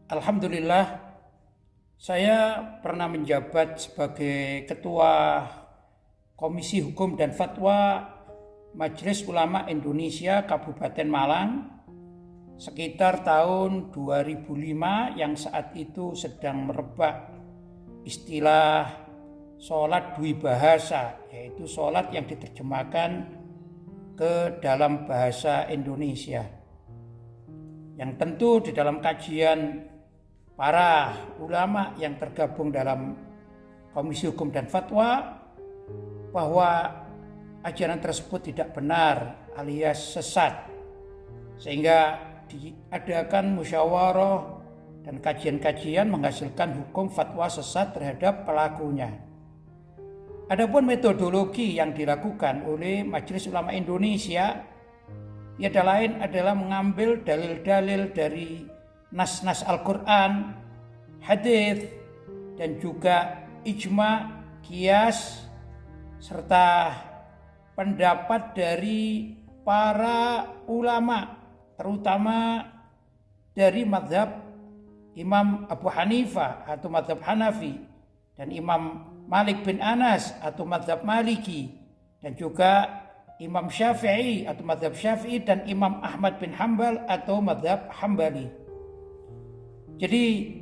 Alhamdulillah, saya pernah menjabat sebagai Ketua Komisi Hukum dan Fatwa Majelis Ulama Indonesia Kabupaten Malang sekitar tahun 2005 yang saat itu sedang merebak istilah sholat dwi bahasa, yaitu sholat yang diterjemahkan ke dalam bahasa Indonesia. Yang tentu di dalam kajian para ulama yang tergabung dalam Komisi Hukum dan Fatwa bahwa ajaran tersebut tidak benar alias sesat, sehingga diadakan musyawarah dan kajian-kajian menghasilkan hukum fatwa sesat terhadap pelakunya. Adapun metodologi yang dilakukan oleh Majelis Ulama Indonesia tiada lain adalah mengambil dalil-dalil dari nas-nas Al-Quran, hadis, dan juga ijma, qiyas, serta pendapat dari para ulama, terutama dari mazhab Imam Abu Hanifah atau mazhab Hanafi, dan Imam Malik bin Anas atau mazhab Maliki, dan juga Imam Syafi'i atau mazhab Syafi'i, dan Imam Ahmad bin Hambal atau mazhab Hambali. Jadi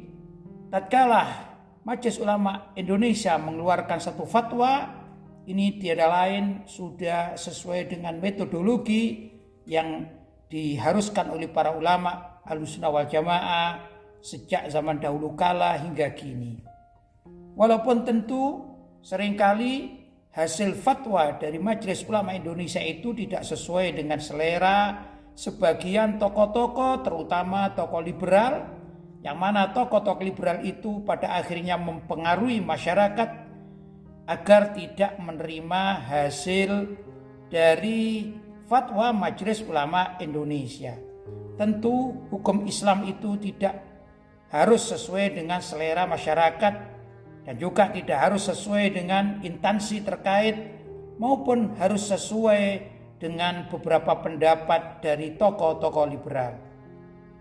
tatkala Majelis Ulama Indonesia mengeluarkan satu fatwa, ini tiada lain sudah sesuai dengan metodologi yang diharuskan oleh para ulama Ahlussunnah wal Jamaah sejak zaman dahulu kala hingga kini. Walaupun tentu seringkali hasil fatwa dari Majelis Ulama Indonesia itu tidak sesuai dengan selera sebagian tokoh-tokoh, terutama tokoh liberal, yang mana tokoh-tokoh liberal itu pada akhirnya mempengaruhi masyarakat agar tidak menerima hasil dari fatwa Majelis Ulama Indonesia. Tentu hukum Islam itu tidak harus sesuai dengan selera masyarakat dan juga tidak harus sesuai dengan instansi terkait maupun harus sesuai dengan beberapa pendapat dari tokoh-tokoh liberal.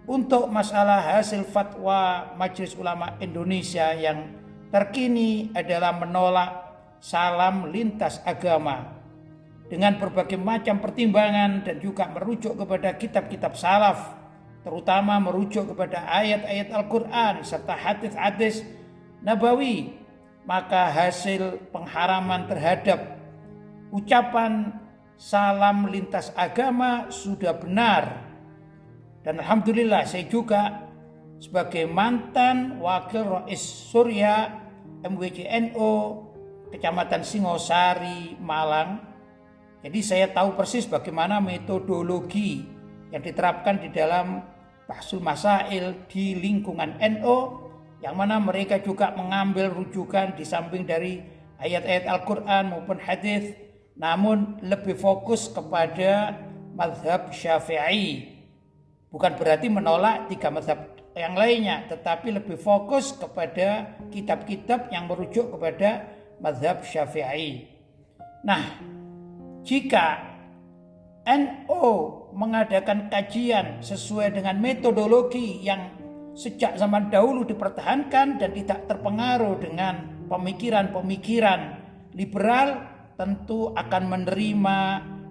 Untuk masalah hasil fatwa Majelis Ulama Indonesia yang terkini adalah menolak salam lintas agama dengan berbagai macam pertimbangan dan juga merujuk kepada kitab-kitab salaf, terutama merujuk kepada ayat-ayat Al-Quran serta hadis-hadis Nabawi, maka hasil pengharaman terhadap ucapan salam lintas agama sudah benar. Dan alhamdulillah saya juga sebagai mantan wakil Rais Surya MWJNO Kecamatan Singosari, Malang, jadi saya tahu persis bagaimana metodologi yang diterapkan di dalam Bahsul Masail di lingkungan NO, yang mana mereka juga mengambil rujukan di samping dari ayat-ayat Al-Quran maupun hadis, namun lebih fokus kepada mazhab Syafi'i. Bukan berarti menolak tiga mazhab yang lainnya, tetapi lebih fokus kepada kitab-kitab yang merujuk kepada mazhab Syafi'i. Nah, jika NO mengadakan kajian sesuai dengan metodologi yang sejak zaman dahulu dipertahankan dan tidak terpengaruh dengan pemikiran-pemikiran liberal, tentu akan menerima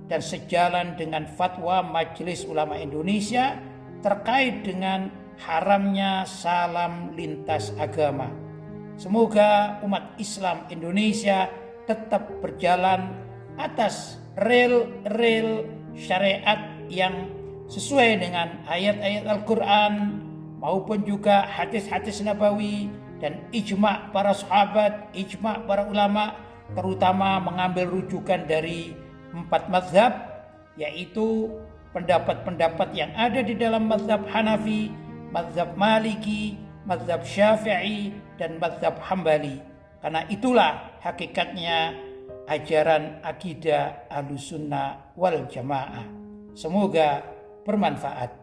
dan sejalan dengan fatwa Majelis Ulama Indonesia terkait dengan haramnya salam lintas agama. Semoga umat Islam Indonesia tetap berjalan atas rel syariat yang sesuai dengan ayat-ayat Al-Quran maupun juga hadis-hadis Nabawi dan ijma' para sahabat, ijma' para ulama, terutama mengambil rujukan dari 4 mazhab, yaitu pendapat-pendapat yang ada di dalam mazhab Hanafi, mazhab Maliki, mazhab Syafi'i, dan mazhab Hambali. Karena itulah hakikatnya ajaran akidah Ahlussunnah wal Jamaah. Semoga bermanfaat.